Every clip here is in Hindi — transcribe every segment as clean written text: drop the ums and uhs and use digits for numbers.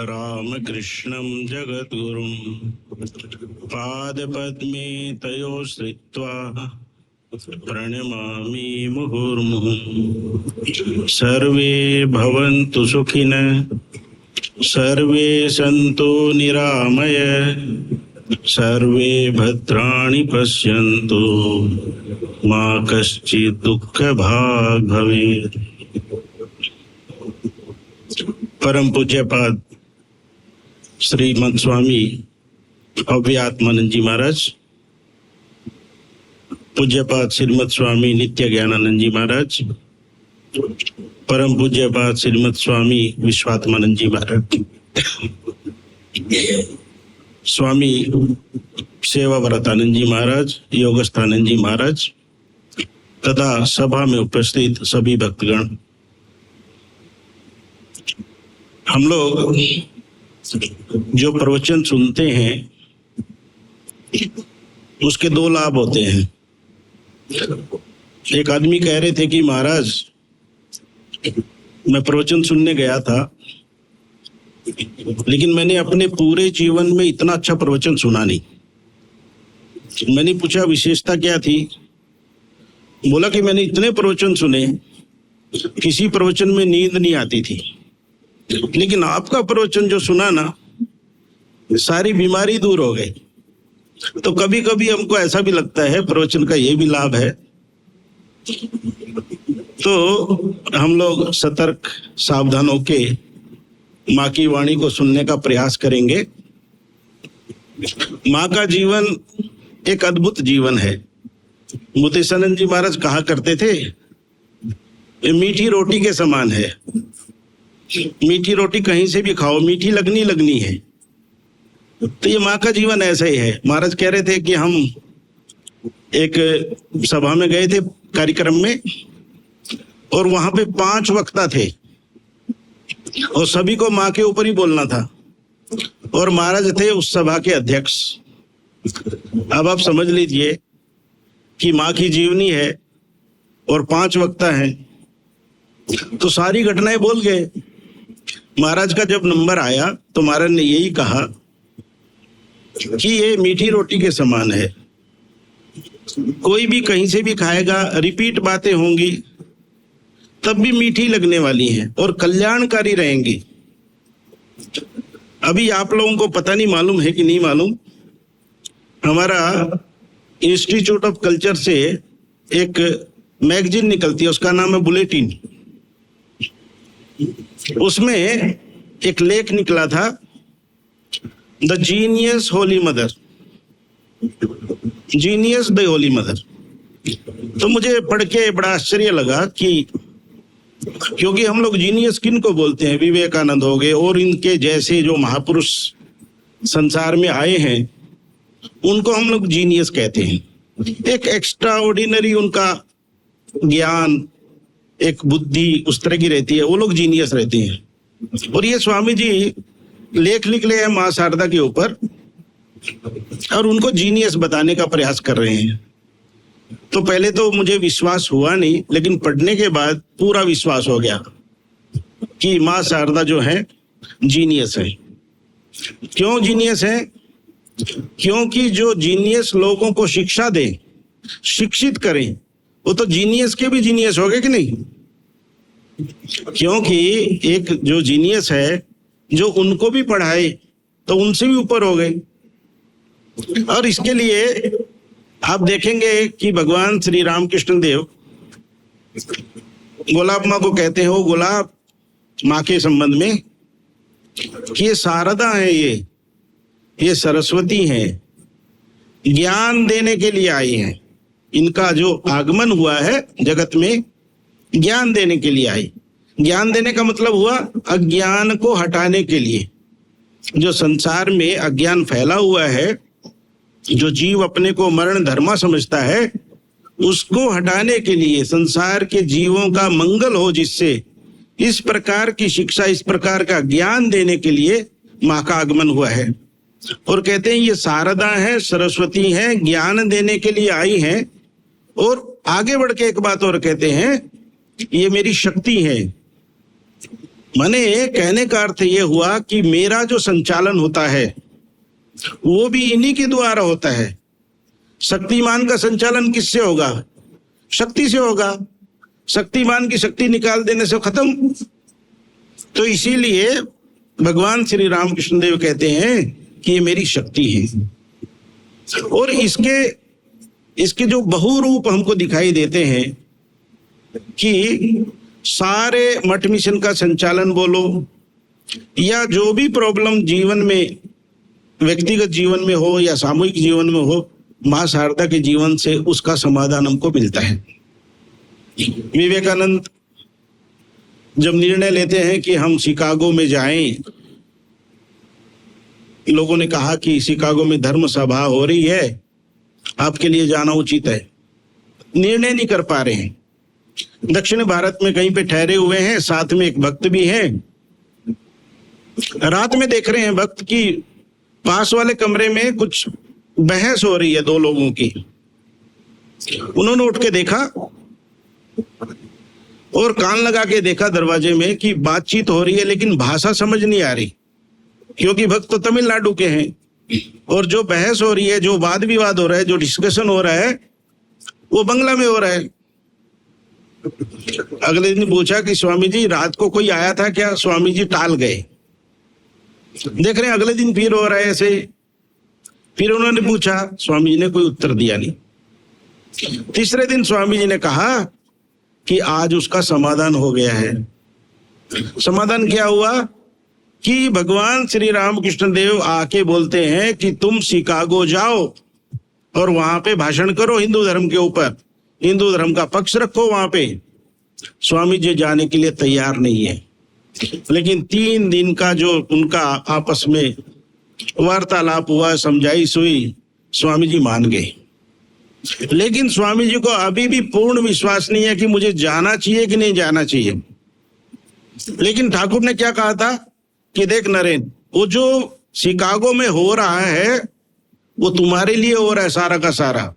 रामकृष्णं जगद्गुरुं पादपद्मे तयो श्रित्वा प्रणमामि मुहुर्मुहुः। सर्वे भवन्तु सुखिनः, सर्वे सन्तु निरामय, सर्वे भद्राणि पश्यन्तु, मा कश्चित् दुःखभाग् भवेत्। परम पूज्यपाद श्रीमद स्वामी अव्यात्मानंद जी महाराज, पूज्यपाद श्रीमद स्वामी नित्य ज्ञानानंद जी महाराज, परम पूज्यपाद श्रीमद स्वामी विश्वात्मानंद जी महाराज, स्वामी सेवाव्रतानंद जी महाराज, योगस्थानंद जी महाराज तथा सभा में उपस्थित सभी भक्तगण, हम लोग जो प्रवचन सुनते हैं उसके दो लाभ होते हैं। एक आदमी कह रहे थे कि महाराज मैं प्रवचन सुनने गया था, लेकिन मैंने अपने पूरे जीवन में इतना अच्छा प्रवचन सुना नहीं। मैंने पूछा विशेषता क्या थी? बोला कि मैंने इतने प्रवचन सुने, किसी प्रवचन में नींद नहीं आती थी, लेकिन आपका प्रवचन जो सुना ना, सारी बीमारी दूर हो गई। तो कभी कभी हमको ऐसा भी लगता है प्रवचन का ये भी लाभ है। तो हम लोग सतर्क सावधान होके माँ की वाणी को सुनने का प्रयास करेंगे। माँ का जीवन एक अद्भुत जीवन है। मुतेशानंद जी महाराज कहा करते थे, ये मीठी रोटी के समान है। मीठी रोटी कहीं से भी खाओ, मीठी लगनी लगनी है। तो ये माँ का जीवन ऐसा ही है। महाराज कह रहे थे कि हम एक सभा में गए थे कार्यक्रम में, और वहां पे 5 वक्ता थे और सभी को माँ के ऊपर ही बोलना था, और महाराज थे उस सभा के अध्यक्ष। अब आप समझ लीजिए कि माँ की जीवनी है और 5 वक्ता हैं, तो सारी घटनाएं बोल गए। महाराज का जब नंबर आया तो महाराज ने यही कहा कि ये मीठी रोटी के समान है। कोई भी कहीं से भी खाएगा, रिपीट बातें होंगी, तब भी मीठी लगने वाली हैं और कल्याणकारी रहेंगी। अभी आप लोगों को पता नहीं मालूम है कि नहीं मालूम, हमारा इंस्टीट्यूट ऑफ कल्चर से एक मैगजीन निकलती है, उसका नाम है बुलेटिन। उसमें एक लेख निकला था, the genius Holi mother, genius the Holi mother. तो मुझे पढ़ के बड़ा आश्चर्य लगा कि क्योंकि हम लोग जीनियस किन को बोलते हैं? विवेकानंद हो गए और इनके जैसे जो महापुरुष संसार में आए हैं उनको हम लोग जीनियस कहते हैं। एक एक्स्ट्रा ऑर्डिनरी उनका ज्ञान, एक बुद्धि उस तरह की रहती है, वो लोग जीनियस रहते हैं। और ये स्वामी जी लेख लिख रहे हैं माँ शारदा के ऊपर और उनको जीनियस बताने का प्रयास कर रहे हैं। तो पहले तो मुझे विश्वास हुआ नहीं, लेकिन पढ़ने के बाद पूरा विश्वास हो गया कि माँ शारदा जो है जीनियस है। क्यों जीनियस है? क्योंकि जो जीनियस लोगों को शिक्षा दे, शिक्षित करें, वो तो जीनियस के भी जीनियस हो गए कि नहीं? क्योंकि एक जो जीनियस है जो उनको भी पढ़ाए तो उनसे भी ऊपर हो गए। और इसके लिए आप देखेंगे कि भगवान श्री रामकृष्ण देव गुलाब माँ को कहते हैं, वो गुलाब माँ के संबंध में कि ये शारदा है, ये सरस्वती है, ज्ञान देने के लिए आई है। इनका जो आगमन हुआ है जगत में, ज्ञान देने के लिए आई। ज्ञान देने का मतलब हुआ अज्ञान को हटाने के लिए। जो संसार में अज्ञान फैला हुआ है, जो जीव अपने को मरण धर्मा समझता है, उसको हटाने के लिए, संसार के जीवों का मंगल हो जिससे, इस प्रकार की शिक्षा, इस प्रकार का ज्ञान देने के लिए माँ का आगमन हुआ है। और कहते हैं ये शारदा है, सरस्वती है, ज्ञान देने के लिए आई है। और आगे बढ़ के एक बात और कहते हैं, ये मेरी शक्ति है। माने कहने का अर्थ ये हुआ कि मेरा जो संचालन होता है वो भी इन्हीं के द्वारा होता है। शक्तिमान का संचालन किससे होगा? शक्ति से होगा। शक्तिमान की शक्ति निकाल देने से खत्म। तो इसीलिए भगवान श्री रामकृष्ण देव कहते हैं कि ये मेरी शक्ति है। और इसके जो बहुरूप हमको दिखाई देते हैं कि सारे मठ मिशन का संचालन बोलो या जो भी प्रॉब्लम जीवन में, व्यक्तिगत जीवन में हो या सामूहिक जीवन में हो, मां शारदा के जीवन से उसका समाधान हमको मिलता है। विवेकानंद जब निर्णय लेते हैं कि हम शिकागो में जाएं, लोगों ने कहा कि शिकागो में धर्म सभा हो रही है, आपके लिए जाना उचित है। निर्णय नहीं कर पा रहे हैं। दक्षिण भारत में कहीं पे ठहरे हुए हैं, साथ में एक भक्त भी है। रात में देख रहे हैं भक्त की पास वाले कमरे में कुछ बहस हो रही है दो लोगों की। उन्होंने उठ के देखा और कान लगा के देखा दरवाजे में कि बातचीत हो रही है लेकिन भाषा समझ नहीं आ रही, क्योंकि भक्त तो तमिलनाडु के हैं। और जो बहस हो रही है, जो वाद विवाद हो रहा है, जो डिस्कशन हो रहा है, वो बंगला में हो रहा है। अगले दिन पूछा कि स्वामी जी रात को कोई आया था क्या? स्वामी जी टाल गए। देख रहे हैं अगले दिन फिर हो रहा है ऐसे। फिर उन्होंने पूछा, स्वामी जी ने कोई उत्तर दिया नहीं। तीसरे दिन स्वामी जी ने कहा कि आज उसका समाधान हो गया है। समाधान क्या हुआ कि भगवान श्री रामकृष्ण देव आके बोलते हैं कि तुम शिकागो जाओ और वहां पे भाषण करो हिंदू धर्म के ऊपर, हिंदू धर्म का पक्ष रखो वहां पे। स्वामी जी जाने के लिए तैयार नहीं है, लेकिन 3 दिन का जो उनका आपस में वार्तालाप हुआ, समझाइश हुई, स्वामी जी मान गए। लेकिन स्वामी जी को अभी भी पूर्ण विश्वास नहीं है कि मुझे जाना चाहिए कि नहीं जाना चाहिए। लेकिन ठाकुर ने क्या कहा था कि देख नरेन, वो जो शिकागो में हो रहा है वो तुम्हारे लिए हो रहा है सारा का सारा।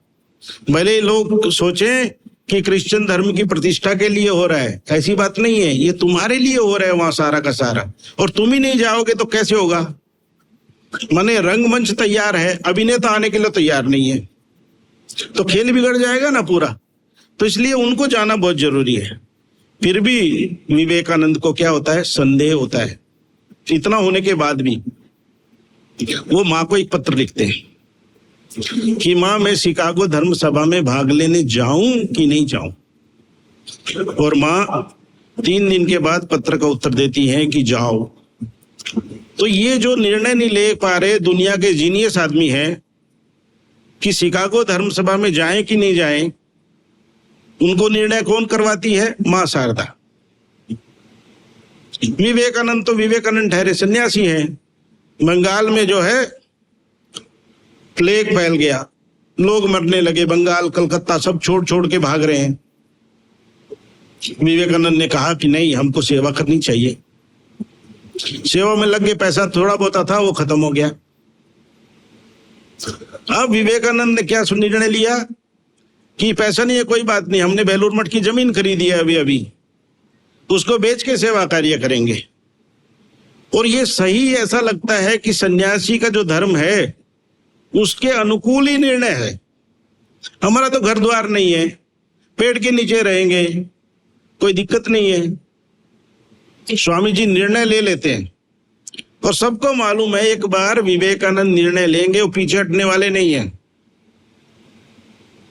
भले लोग सोचें कि क्रिश्चियन धर्म की प्रतिष्ठा के लिए हो रहा है, ऐसी बात नहीं है। ये तुम्हारे लिए हो रहा है वहां सारा का सारा, और तुम ही नहीं जाओगे तो कैसे होगा? माने रंगमंच तैयार है, अभिनेता आने के लिए तैयार नहीं है, तो खेल बिगड़ जाएगा ना पूरा। तो इसलिए उनको जाना बहुत जरूरी है। फिर भी विवेकानंद को क्या होता है? संदेह होता है। इतना होने के बाद भी वो माँ को एक पत्र लिखते हैं कि माँ, मैं शिकागो धर्म सभा में भाग लेने जाऊं कि नहीं जाऊं। और माँ 3 दिन के बाद पत्र का उत्तर देती हैं कि जाओ। तो ये जो निर्णय नहीं ले पा रहे दुनिया के जीनियस आदमी हैं कि शिकागो धर्म सभा में जाएं कि नहीं जाएं, उनको निर्णय कौन करवाती है? मां शारदा। विवेकानंद तो विवेकानंद ठहरे सन्यासी हैं। बंगाल में जो है प्लेग फैल गया, लोग मरने लगे, बंगाल कलकत्ता सब छोड़ छोड़ के भाग रहे हैं। विवेकानंद ने कहा कि नहीं, हमको सेवा करनी चाहिए। सेवा में लग के पैसा थोड़ा बहुत था वो खत्म हो गया। अब विवेकानंद ने क्या निर्णय लिया कि पैसा नहीं है, कोई बात नहीं, हमने बेलूर मठ की जमीन खरीदी है अभी उसको बेच के सेवा कार्य करेंगे। और ये सही ऐसा लगता है कि सन्यासी का जो धर्म है उसके अनुकूल ही निर्णय है। हमारा तो घर द्वार नहीं है, पेड़ के नीचे रहेंगे, कोई दिक्कत नहीं है। स्वामी जी निर्णय ले लेते हैं और सबको मालूम है एक बार विवेकानंद निर्णय लेंगे वो पीछे हटने वाले नहीं है।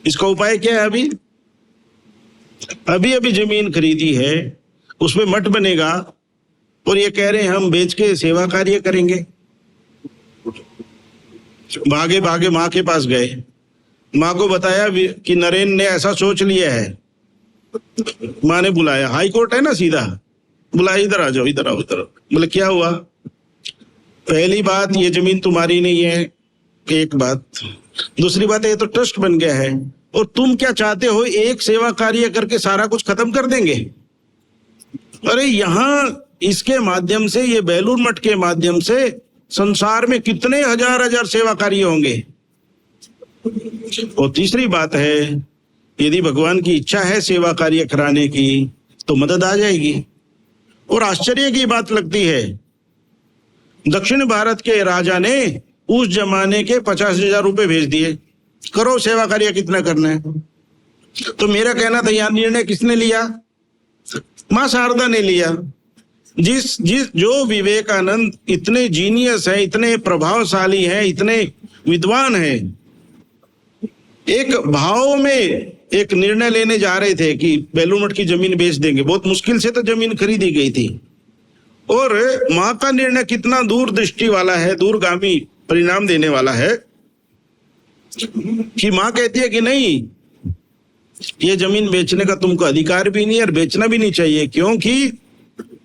इसका उपाय क्या है? अभी जमीन खरीदी है, उसमें मठ बनेगा और ये कह रहे हैं हम बेच के सेवा कार्य करेंगे। भागे भागे माँ के पास गए, माँ को बताया कि नरेन ने ऐसा सोच लिया है। माँ ने बुलाया, हाई कोर्ट है ना, सीधा बुलाया, इधर आ जाओ, इधर आओ, इधर। बोले क्या हुआ? पहली बात ये जमीन तुम्हारी नहीं है, एक बात। दूसरी बात ये तो ट्रस्ट बन गया है, और तुम क्या चाहते हो, एक सेवा कार्य करके सारा कुछ खत्म कर देंगे? अरे यहाँ इसके माध्यम से, ये बेलूर मठ के माध्यम से संसार में कितने हजार सेवा कार्य होंगे। और तीसरी बात है, यदि भगवान की इच्छा है सेवा कार्य कराने की तो मदद आ जाएगी। और आश्चर्य की बात लगती है, दक्षिण भारत के राजा ने उस जमाने के 50,000 रुपए भेज दिए, करो सेवा कार्य कितना करना है। तो मेरा कहना था, यहां निर्णय किसने लिया? मां शारदा ने लिया। जो विवेकानंद इतने जीनियस है, इतने प्रभावशाली हैं, इतने विद्वान हैं, एक भाव में एक निर्णय लेने जा रहे थे कि बेलूर मठ की जमीन बेच देंगे। बहुत मुश्किल से तो जमीन खरीदी गई थी। और मां का निर्णय कितना दूरदृष्टि वाला है, दूरगामी परिणाम देने वाला है कि मां कहती है कि नहीं, ये जमीन बेचने का तुमको अधिकार भी नहीं और बेचना भी नहीं चाहिए, क्योंकि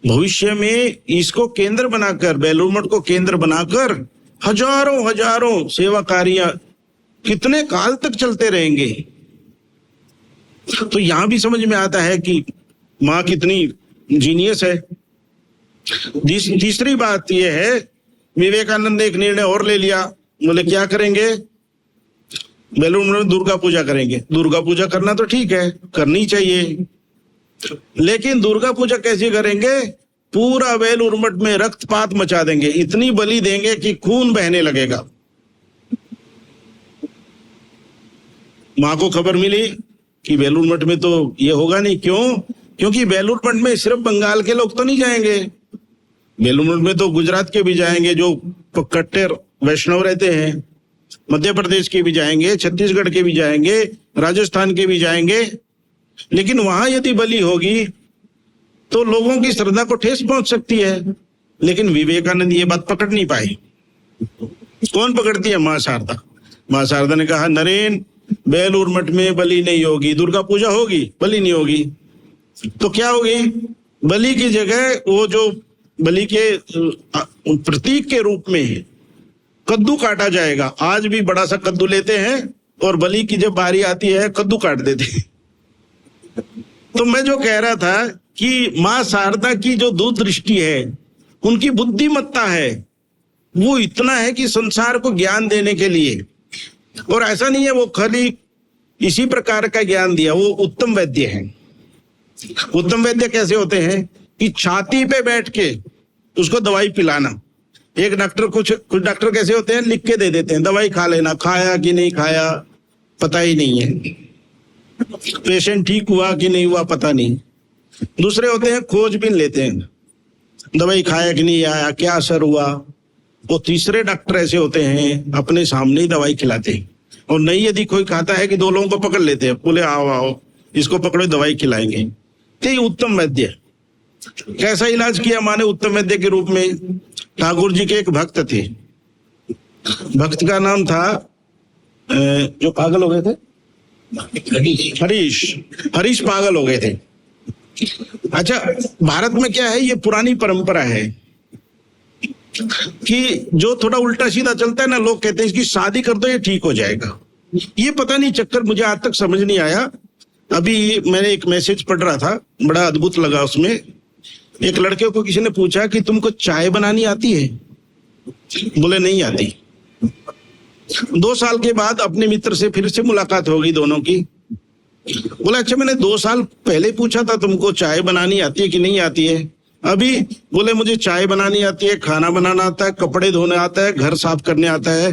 भविष्य में इसको केंद्र बनाकर, बेलूर मठ को केंद्र बनाकर हजारों सेवा कार्य कितने काल तक चलते रहेंगे। तो यहां भी समझ में आता है कि मां कितनी जीनियस है। तीसरी बात यह है, विवेकानंद ने एक निर्णय और ले लिया। बोले क्या करेंगे? बेलूर मठ में दुर्गा पूजा करेंगे। दुर्गा पूजा करना तो ठीक है, करनी चाहिए, लेकिन दुर्गा पूजा कैसे करेंगे? पूरा बेलूर मठ में रक्तपात मचा देंगे, इतनी बलि देंगे कि खून बहने लगेगा। मां को खबर मिली कि बेलूर मठ में तो ये होगा नहीं। क्यों? क्योंकि बेलूर मठ में सिर्फ बंगाल के लोग तो नहीं जाएंगे, बेलूर मठ में तो गुजरात के भी जाएंगे जो कट्टर वैष्णव रहते हैं, मध्य प्रदेश के भी जाएंगे, छत्तीसगढ़ के भी जाएंगे, राजस्थान के भी जाएंगे। लेकिन वहां यदि बलि होगी तो लोगों की श्रद्धा को ठेस पहुंच सकती है। लेकिन विवेकानंद ये बात पकड़ नहीं पाए। कौन पकड़ती है? मां शारदा। मां शारदा ने कहा, नरेन, बेलूर मठ में बलि नहीं होगी, दुर्गा पूजा होगी, बलि नहीं होगी। तो क्या होगी? बलि की जगह वो जो बलि के प्रतीक के रूप में कद्दू काटा जाएगा। आज भी बड़ा सा कद्दू लेते हैं और बलि की जब बारी आती है कद्दू काट देते हैं। तो मैं जो कह रहा था कि मां शारदा की जो दूरदृष्टि है, उनकी बुद्धिमत्ता है, वो इतना है कि संसार को ज्ञान देने के लिए, और ऐसा नहीं है वो खाली इसी प्रकार का ज्ञान दिया, वो उत्तम वैद्य हैं। उत्तम वैद्य कैसे होते हैं कि छाती पे बैठ के उसको दवाई पिलाना। एक डॉक्टर, कुछ डॉक्टर कैसे होते हैं, लिख के दे देते हैं, दवाई खा लेना, खाया कि नहीं खाया पता ही नहीं है, पेशेंट ठीक हुआ कि नहीं हुआ पता नहीं। दूसरे होते हैं खोजबीन लेते हैं, दवाई खाया कि नहीं आया, क्या असर हुआ। वो तीसरे डॉक्टर ऐसे होते हैं, अपने सामने ही दवाई खिलाते हैं, और नहीं यदि कोई खाता है कि 2 लोगों को पकड़ लेते हैं, बोले आओ आओ इसको पकड़ो दवाई खिलाएंगे। तो ये उत्तम वैद्य। कैसा इलाज किया माने उत्तम वैद्य के रूप में? ठाकुर जी के एक भक्त थे, भक्त का नाम था जो पागल हो गए थे, हरीश पागल हो गए थे। अच्छा, भारत में क्या है, ये पुरानी परंपरा है कि जो थोड़ा उल्टा सीधा चलता है ना, लोग कहते हैं इसकी शादी कर दो ये ठीक हो जाएगा। ये पता नहीं चक्कर मुझे आज तक समझ नहीं आया। अभी मैंने एक मैसेज पढ़ रहा था, बड़ा अद्भुत लगा। उसमें एक लड़के को किसी ने पूछा कि तुमको चाय बनानी आती है? बोले नहीं आती। 2 साल के बाद अपने मित्र से फिर से मुलाकात हो गई दोनों की। बोला अच्छा, मैंने 2 साल पहले पूछा था तुमको चाय बनानी आती है कि नहीं आती है। अभी बोले मुझे चाय बनानी आती है, खाना बनाना आता है, कपड़े धोने आता है, घर साफ करने आता है,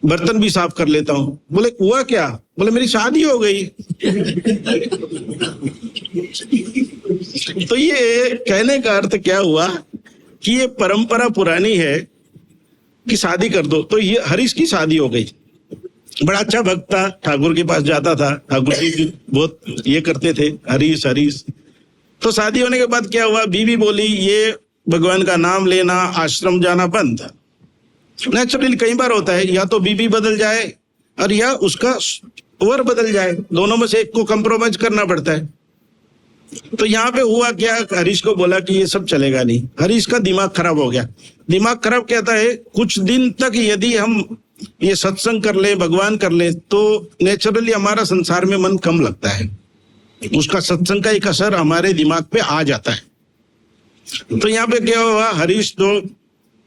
बर्तन भी साफ कर लेता हूँ। बोले हुआ क्या? बोले मेरी शादी हो गई। तो ये कहने का अर्थ क्या हुआ कि ये परंपरा पुरानी है कि शादी कर दो। तो ये हरीश की शादी हो गई। बड़ा अच्छा भक्त था, ठाकुर के पास जाता था, ठाकुर जी बहुत ये करते थे, हरीश। तो शादी होने के बाद क्या हुआ, बीवी बोली ये भगवान का नाम लेना, आश्रम जाना बंद। नेचुरली कई बार होता है, या तो बीवी बदल जाए और या उसका वर बदल जाए, दोनों में से एक को कंप्रोमाइज करना पड़ता है। तो यहाँ पे हुआ क्या, हरीश को बोला कि ये सब चलेगा नहीं। हरीश का दिमाग खराब हो गया। दिमाग खराब कहता है कुछ दिन तक यदि हम ये सत्संग कर ले, भगवान कर ले, तो नेचुरली हमारा संसार में मन कम लगता है, उसका सत्संग का एक असर हमारे दिमाग पे आ जाता है। तो यहाँ पे क्या हुआ, हरीश तो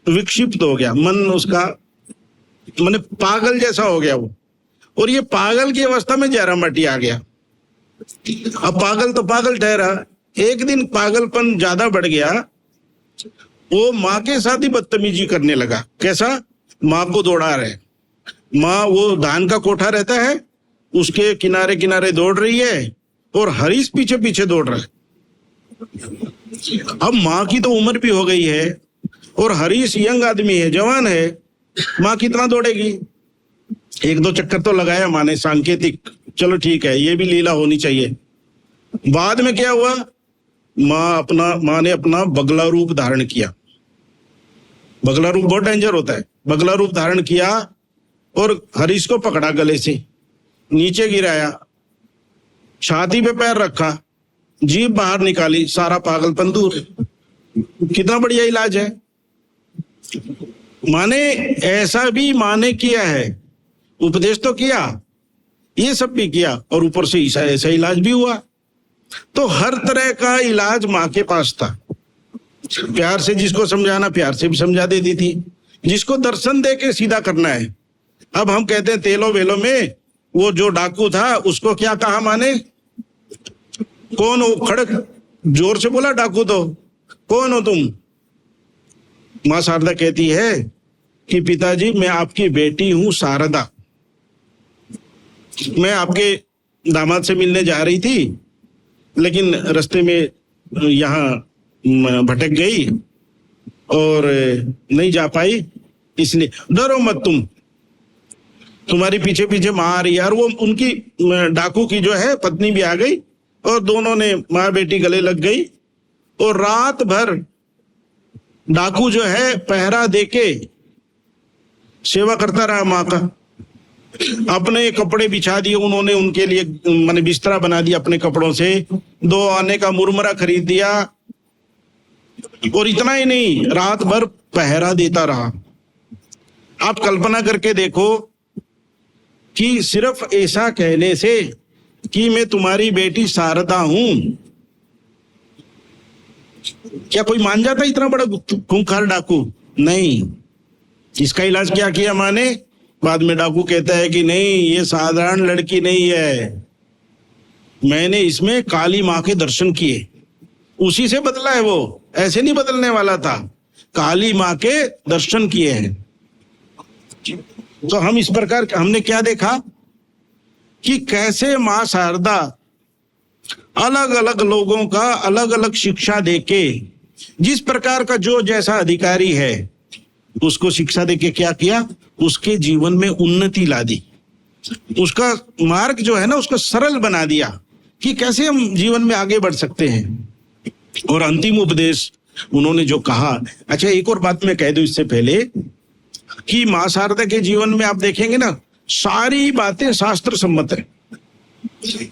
विक्षिप्त हो गया, मन उसका माने पागल जैसा हो गया वो। और ये पागल की अवस्था में जयराम भाटी आ गया। अब पागल तो पागल ठहरा, एक दिन पागलपन ज्यादा बढ़ गया, वो माँ के साथ ही बदतमीजी करने लगा। कैसा? माँ को दौड़ा रहे, माँ वो धान का कोठा रहता है उसके किनारे किनारे दौड़ रही है और हरीश पीछे पीछे दौड़ रहा है। अब माँ की तो उम्र भी हो गई है और हरीश यंग आदमी है, जवान है, माँ कितना दौड़ेगी। एक दो चक्कर तो लगाया माँ ने सांकेतिक, चलो ठीक है ये भी लीला होनी चाहिए। बाद में क्या हुआ, माँ ने अपना बगला रूप धारण किया। बगला रूप बहुत डेंजर होता है। बगला रूप धारण किया और हरीश को पकड़ा, गले से नीचे गिराया, छाती पे पैर रखा, जीभ बाहर निकाली, सारा पागलपन दूर। कितना बढ़िया इलाज है। माने ऐसा भी माने किया है, उपदेश तो किया, ये सब भी किया और ऊपर से ऐसा इलाज भी हुआ। तो हर तरह का इलाज माँ के पास था। प्यार से जिसको समझाना प्यार से भी समझा देती थी, जिसको दर्शन दे के सीधा करना है। अब हम कहते हैं तेलो वेलो में वो जो डाकू था उसको क्या कहा माने, कौन हो? खड़क जोर से बोला डाकू तो, कौन हो तुम? माँ शारदा कहती है कि पिताजी मैं आपकी बेटी हूं शारदा, मैं आपके दामाद से मिलने जा रही थी लेकिन रास्ते में यहाँ भटक गई और नहीं जा पाई, इसलिए डरो मत तुम, तुम्हारी पीछे पीछे माँ आ रही है। और वो उनकी डाकू की जो है पत्नी भी आ गई और दोनों ने माँ बेटी गले लग गई और रात भर डाकू जो है पहरा देके सेवा करता रहा माँ का। अपने कपड़े बिछा दिए उन्होंने उनके लिए, माने बिस्तरा बना दिया अपने कपड़ों से, 2 आने का मुरमुरा खरीद दिया और इतना ही नहीं, रात भर पहरा देता रहा। आप कल्पना करके देखो कि सिर्फ ऐसा कहने से कि मैं तुम्हारी बेटी शारदा हूं, क्या कोई मान जाता इतना बड़ा खूंखार डाकू? नहीं। इसका इलाज क्या किया माँ ने? बाद में डाकू कहता है कि नहीं ये साधारण लड़की नहीं है, मैंने इसमें काली माँ के दर्शन किए, उसी से बदला है, वो ऐसे नहीं बदलने वाला था, काली माँ के दर्शन किए हैं। तो हम इस प्रकार हमने क्या देखा कि कैसे माँ शारदा अलग अलग लोगों का अलग अलग शिक्षा देके, जिस प्रकार का जो जैसा अधिकारी है उसको शिक्षा देके क्या किया, उसके जीवन में उन्नति ला दी, उसका मार्ग जो है ना उसको सरल बना दिया कि कैसे हम जीवन में आगे बढ़ सकते हैं। और अंतिम उपदेश उन्होंने जो कहा, अच्छा एक और बात मैं कह दूं इससे पहले कि माँ शारदा के जीवन में आप देखेंगे ना सारी बातें शास्त्र सम्मत है।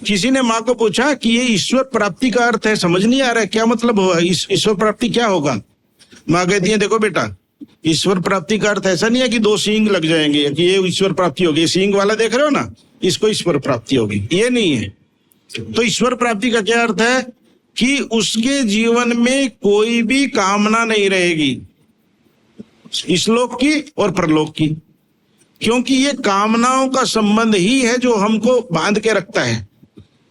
किसी ने माँ को पूछा कि ये ईश्वर प्राप्ति का अर्थ है, समझ नहीं आ रहा है, क्या मतलब हुआ, ईश्वर प्राप्ति क्या होगा? माँ कहती है देखो बेटा, ईश्वर प्राप्ति का अर्थ ऐसा नहीं है कि 2 सींग लग जाएंगे कि ये ईश्वर प्राप्ति होगी, सींग वाला देख रहे हो ना, इसको ईश्वर प्राप्ति होगी, ये नहीं है। तो ईश्वर प्राप्ति का क्या अर्थ है कि उसके जीवन में कोई भी कामना नहीं रहेगी, इसलोक की और परलोक की, क्योंकि ये कामनाओं का संबंध ही है जो हमको बांध के रखता है।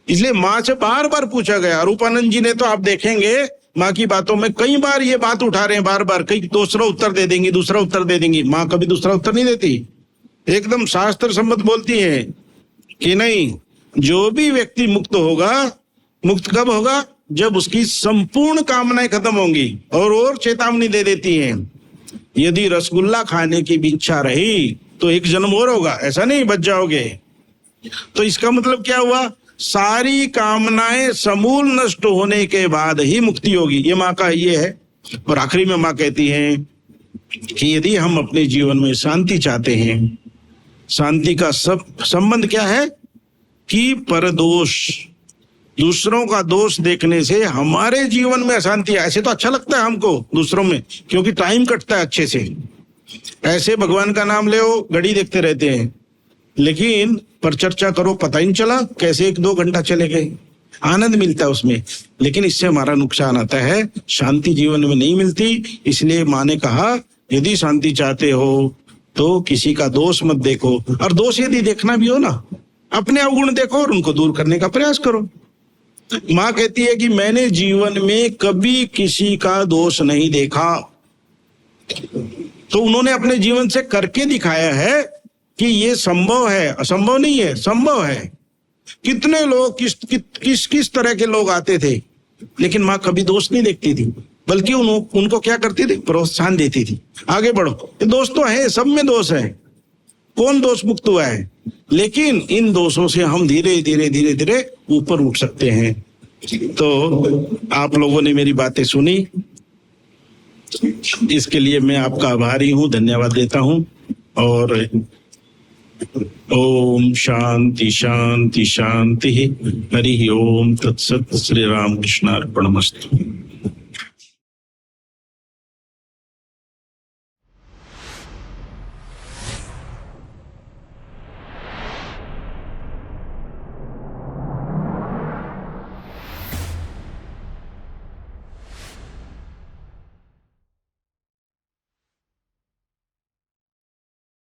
इसलिए माँ से बार बार पूछा गया। रूपानंद जी ने तो आप देखेंगे माँ की बातों में कई बार ये बात उठा रहे हैं, बार बार, कई दूसरा उत्तर दे देंगी, दूसरा उत्तर दे देंगी। माँ कभी दूसरा उत्तर नहीं देती, एकदम शास्त्र सम्मत बोलती है कि नहीं, जो भी व्यक्ति मुक्त होगा, मुक्त कब होगा? जब उसकी संपूर्ण कामनाएं खत्म होंगी। और चेतावनी दे देती है, यदि रसगुल्ला खाने की भी इच्छा रही तो 1 जन्म और होगा, ऐसा नहीं बच जाओगे। तो इसका मतलब क्या हुआ? सारी कामनाएं समूल नष्ट होने के बाद ही मुक्ति होगी, ये माँ का ये है। और आखिरी में माँ कहती है कि यदि हम अपने जीवन में शांति चाहते हैं, शांति का सब संबंध क्या है कि परदोष, दूसरों का दोष देखने से हमारे जीवन में अशांति। ऐसे तो अच्छा लगता है हमको दूसरों में, क्योंकि टाइम कटता है अच्छे से, ऐसे भगवान का नाम ले घड़ी देखते रहते हैं, लेकिन पर चर्चा करो पता ही नहीं चला कैसे 1-2 घंटा चले गए, आनंद मिलता है उसमें, लेकिन इससे हमारा नुकसान आता है, शांति जीवन में नहीं मिलती। इसलिए माँ ने कहा यदि शांति चाहते हो तो किसी का दोष मत देखो, और दोष यदि देखना भी हो ना, अपने अवगुण देखो और उनको दूर करने का प्रयास करो। माँ कहती है कि मैंने जीवन में कभी किसी का दोष नहीं देखा। तो उन्होंने अपने जीवन से करके दिखाया है कि ये संभव है, असंभव नहीं है, संभव है। कितने लोग किस तरह के लोग आते थे, लेकिन माँ कभी दोष नहीं देखती थी, बल्कि उनको क्या करती थी, प्रोत्साहन देती थी, आगे बढ़ो। ये दोष तो है, सब में दोष है, कौन दोष मुक्त हुआ है? लेकिन इन दोषों से हम धीरे धीरे ऊपर उठ सकते हैं। तो आप लोगों ने मेरी बातें सुनी, इसके लिए मैं आपका आभारी हूँ, धन्यवाद देता हूँ। और ओम शांति शांति शांति। हरि ओम तत्सत। श्री राम कृष्णार्पणमस्तु।